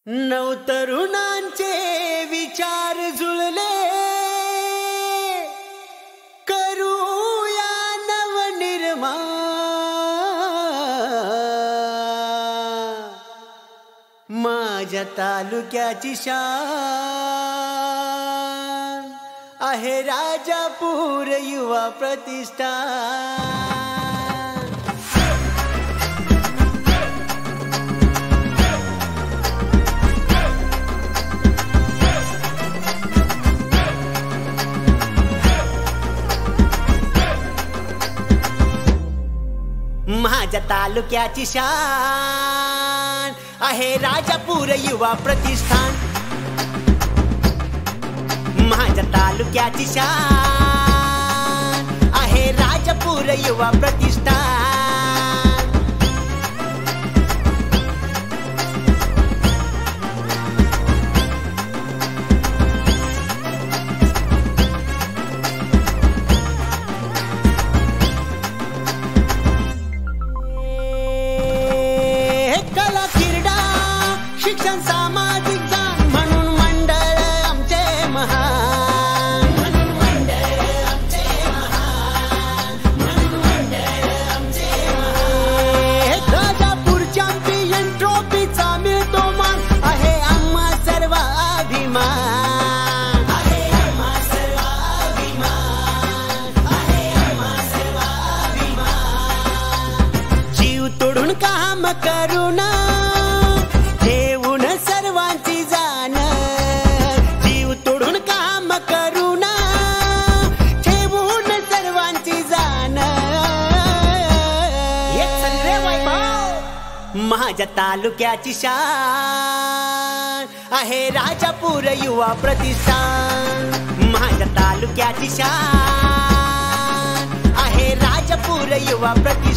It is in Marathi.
नवतरुणांचे विचार जुळले, करूया नवनिर्माण। माझ्या तालुक्याची शान आहे राजापूर युवा प्रतिष्ठान। माझ्या तालुक्याची शान आहे राजापूर युवा प्रतिष्ठान। माझ्या तालुक्याची शान आहे राजापूर युवा प्रतिष्ठान। शिक्षण सामाजिक दान म्हणून मंडळ आमचे महान, म्हणून मंडळ आमचे महान, म्हणून मंडळ आमचे महान। राजापूर चॅम्पियन ट्रॉफीचा मिळतो मान आहे आम्हा सर्व अभिमान, आहे आम्हा सर्व अभिमान, आहे आम्हा सर्व अभिमान। जीव तोडून काम करून सर्वांची जाण, जीव तोडून काम करून ठेवून सर्वांची जाण। माझ्या तालुक्याची शान आहे राजापूर युवा प्रतिष्ठान। माझ्या तालुक्याची शान आहे राजापूर युवा प्रतिष्ठान।